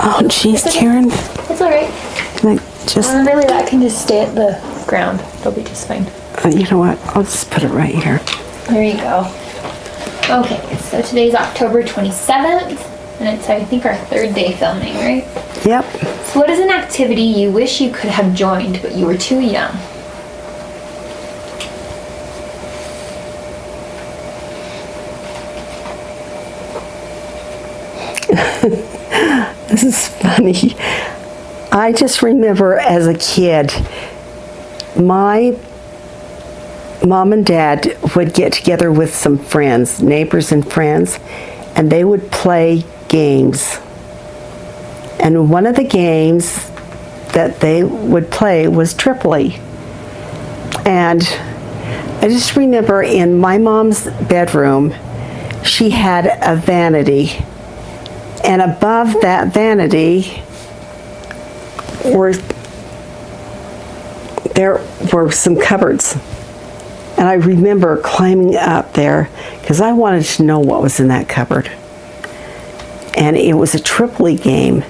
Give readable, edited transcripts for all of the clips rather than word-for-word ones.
Oh, jeez, Karen. It's all right. Like, just, Really, that can just stay at the ground. It'll be just fine. you know what? I'll just put it right here. There you go. Okay, so today's October 27th, and it's, I think, our 3rd day filming, right? Yep. So what is an activity you wish you could have joined, but you were too young? This is funny. I just remember as a kid, my mom and dad would get together with some friends, neighbors and friends, and they would play games. And one of the games that they would play was Tripoli. And I just remember in my mom's bedroom, she had a vanity. And above that vanity there were some cupboards. And I remember climbing up there because I wanted to know what was in that cupboard. And it was a Tripoli game.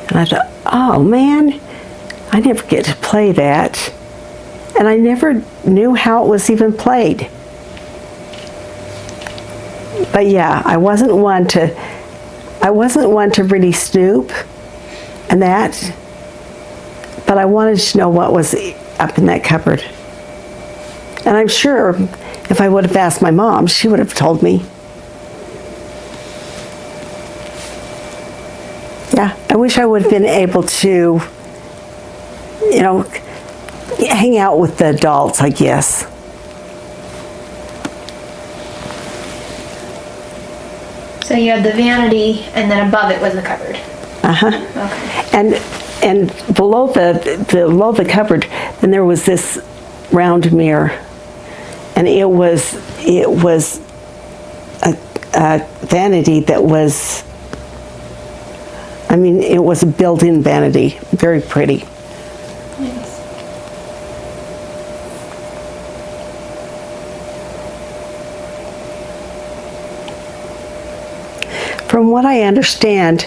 And I thought, oh man, I never get to play that. And I never knew how it was even played. But yeah, I wasn't one to really snoop and that, but I wanted to know what was up in that cupboard. And I'm sure if I would have asked my mom, she would have told me. Yeah, I wish I would have been able to, you know, hang out with the adults, I guess. So you had the vanity, and then above it was the cupboard. Okay. And below the cupboard, then there was this round mirror, and it was a vanity that was, I mean, it was a built-in vanity, very pretty. Nice. From what I understand,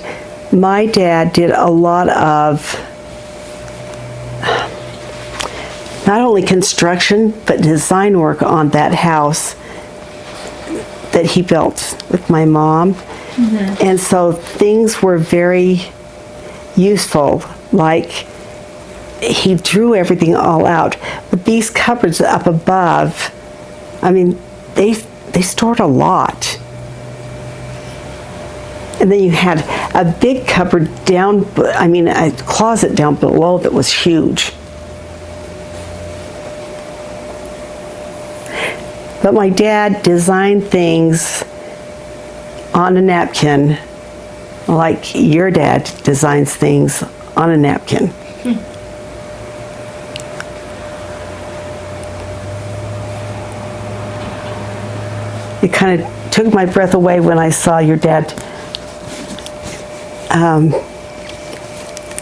my dad did a lot of not only construction, but design work on that house that he built with my mom. Mm-hmm. And so things were very useful, like he drew everything all out. But these cupboards up above, I mean, they stored a lot. And then you had a big cupboard down, I mean, a closet down below that was huge. But my dad designed things on a napkin, like your dad designs things on a napkin. It kind of took my breath away when I saw your dad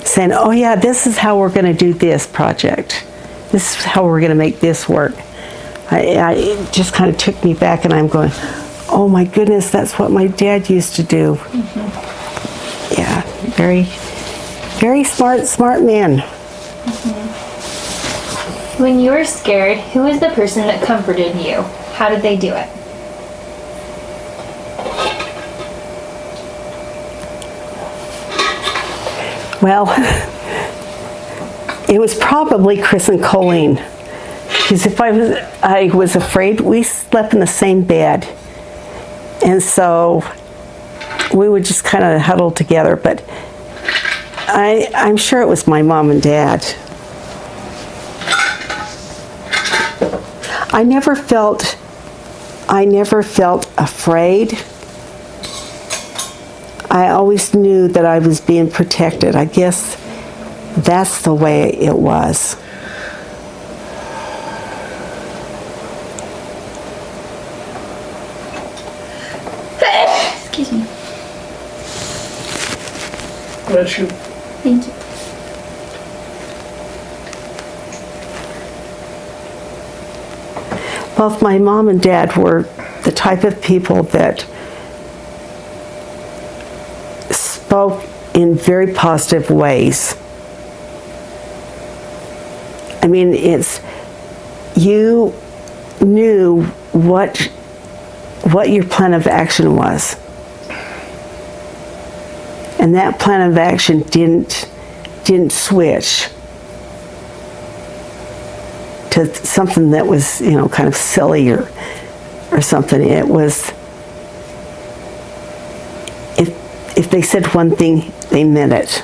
saying, oh yeah, this is how we're going to do this project. This is how we're going to make this work. It just kind of took me back, and I'm going, oh my goodness, that's what my dad used to do. Mm-hmm. Yeah, very, very smart man. Mm-hmm. When you were scared, who was the person that comforted you? How did they do it? Well, it was probably Chris and Colleen, because if I was afraid, we slept in the same bed, and so we would just kind of huddle together. But I'm sure it was my mom and dad. I never felt afraid. I always knew that I was being protected. I guess that's the way it was. Excuse me. Bless you. Thank you. Both my mom and dad were the type of people that spoke in very positive ways. I mean, you knew what your plan of action was. And that plan of action didn't switch to something that was, kind of silly or something. It was, if they said one thing, they meant it.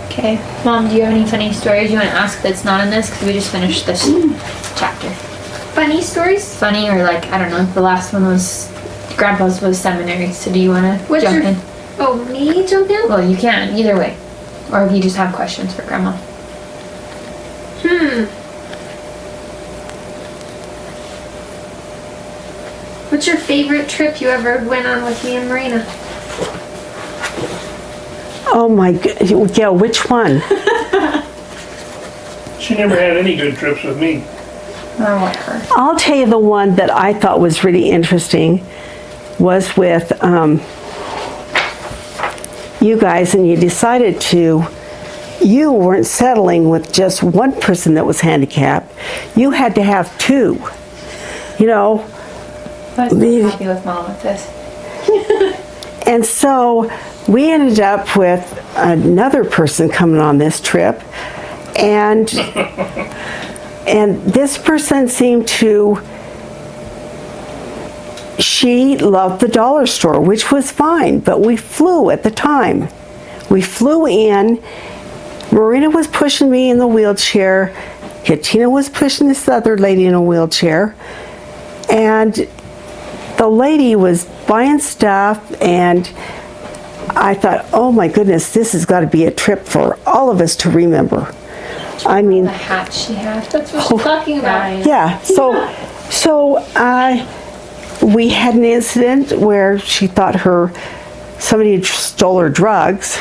Okay, Mom, do you have any funny stories you want to ask that's not in this? Because we just finished this chapter. Funny stories? Funny, or like, I don't know, the last one was, Grandpa's was seminary, so do you want to jump in? Oh, me jump in? Well, you can, either way. Or if you just have questions for Grandma. What's your favorite trip you ever went on with me and Marina? Oh my God, yeah, which one? She never had any good trips with me. Or whatever. I'll tell you the one that I thought was really interesting was with you guys, and you weren't settling with just one person that was handicapped. You had to have two. I was so happy with Mom with this. And so we ended up with another person coming on this trip, and this person seemed to, she loved the dollar store, which was fine, but we flew at the time. We flew in, Marina was pushing me in the wheelchair, Katina was pushing this other lady in a wheelchair, and the lady was buying stuff, and I thought, oh my goodness, this has got to be a trip for all of us to remember. I mean, The hat she had. That's what she's talking about. yeah. So we had an incident where she thought somebody had stole her drugs.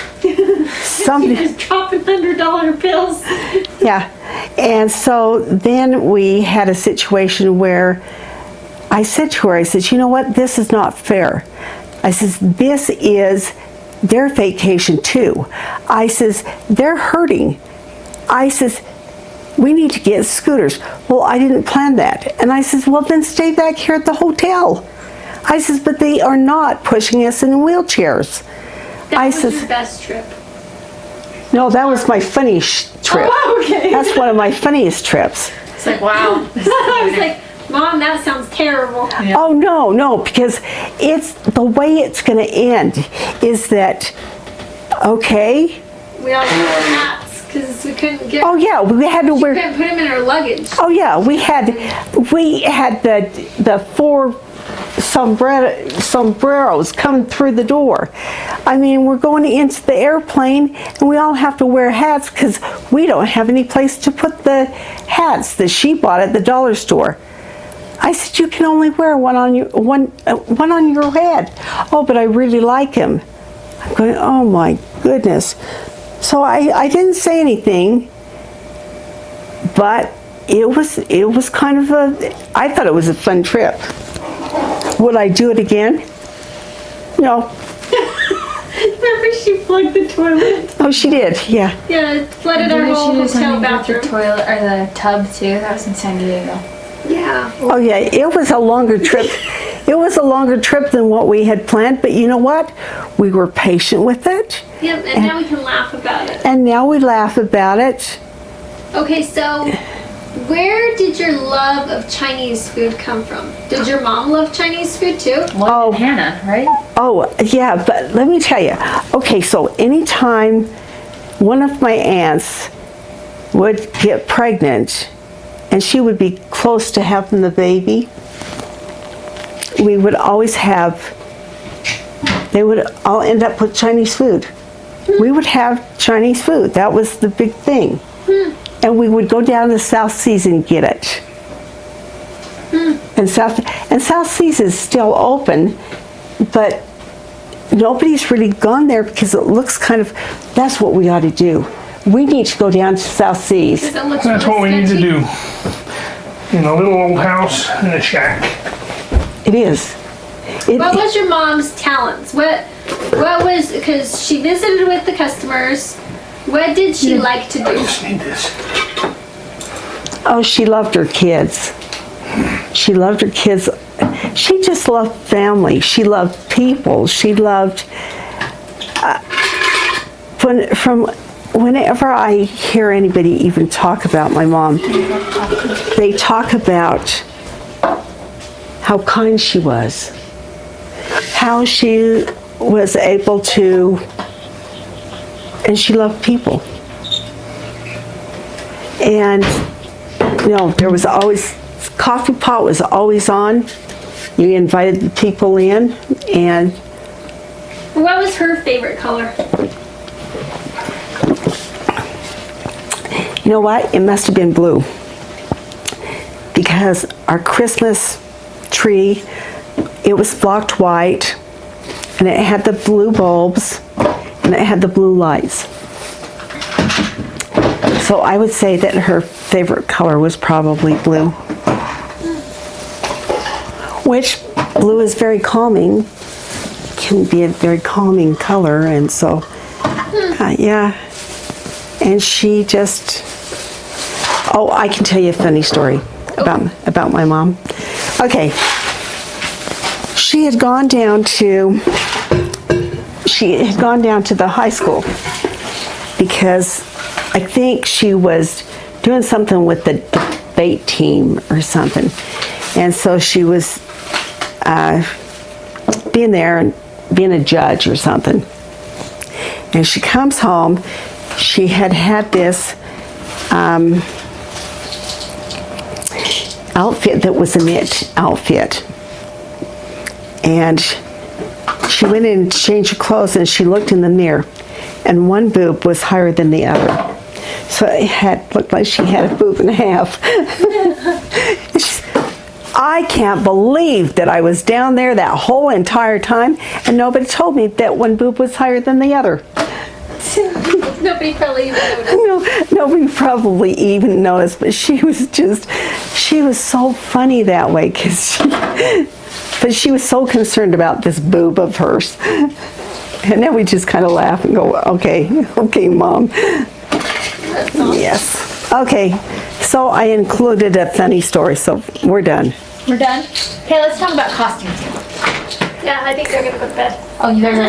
Somebody She was dropping $100 bills. Yeah. And so then we had a situation where I said to her, I said, you know what, this is not fair. I says, this is their vacation too. I says, they're hurting. I says, we need to get scooters. Well, I didn't plan that. And I says, well, then stay back here at the hotel. I says, but they are not pushing us in wheelchairs. That was your best trip. No, that was my funniest trip. Oh, okay. That's one of my funniest trips. It's like, wow. I was like, Mom, that sounds terrible. Yeah. Oh, no, because it's the way it's going to end is that, okay, We all had hats because we couldn't get. oh yeah, we had to We wear, couldn't put them in our luggage. oh yeah, we had the four sombreros coming through the door. I mean, we're going into the airplane and we all have to wear hats because we don't have any place to put the hats that she bought at the dollar store. I said, you can only wear one on your head. Oh, but I really like him. I'm going, oh my goodness. So I didn't say anything, but it was kind of I thought it was a fun trip. Would I do it again? No. Remember she plugged the toilet? Oh, she did, yeah. Yeah, it flooded our Didn't whole she just hotel have to get bathroom. the toilet or the tub too? That was in San Diego. Yeah. Oh yeah, it was a longer trip. It was a longer trip than what we had planned, but you know what? We were patient with it. Yep, and now we can laugh about it. And now we laugh about it. Okay, so where did your love of Chinese food come from? Did your mom love Chinese food too? Well, Hannah, right? Oh, yeah, but let me tell you. Okay, so anytime one of my aunts would get pregnant and she would be close to having the baby, we would always they would all end up with Chinese food. We would have Chinese food. That was the big thing. And we would go down to South Seas and get it. And South Seas is still open, but nobody's really gone there because it looks kind of, that's what we ought to do. we need to go down to South Seas. That looks That's really what we need to sketchy. do. In a little old house in a shack. It is. What was your mom's talents? What was, because she visited with the customers, what did she like to do? Just need this. Oh, she loved her kids. She loved her kids. She just loved family. She loved people. She loved. Whenever I hear anybody even talk about my mom, they talk about how kind she was, how she was able to, and she loved people. And there was always, coffee pot was always on. You invited the people in, and What was her favorite color? you know what? It must have been blue. Because our Christmas tree, it was flocked white, and it had the blue bulbs, and it had the blue lights. So I would say that her favorite color was probably blue. Which, blue is very calming, can be a very calming color, and so, yeah. And she just, oh, I can tell you a funny story about my mom. Okay. She had gone down to the high school because I think she was doing something with the debate team or something. And so she was being there and being a judge or something. And she comes home. She had this outfit that was a knit outfit. And she went in and changed her clothes, and she looked in the mirror, and one boob was higher than the other. So it looked like she had a boob and a half. I can't believe that I was down there that whole entire time, and nobody told me that one boob was higher than the other. Nobody probably even noticed. No, nobody probably even noticed, but she was so funny that way, but she was so concerned about this boob of hers. And then we just kind of laugh and go, okay, Mom. That's awesome. Yes. Okay, so I included a funny story, so we're done. We're done? Okay, let's talk about costumes. Yeah, I think they're gonna go to bed. Oh, you guys are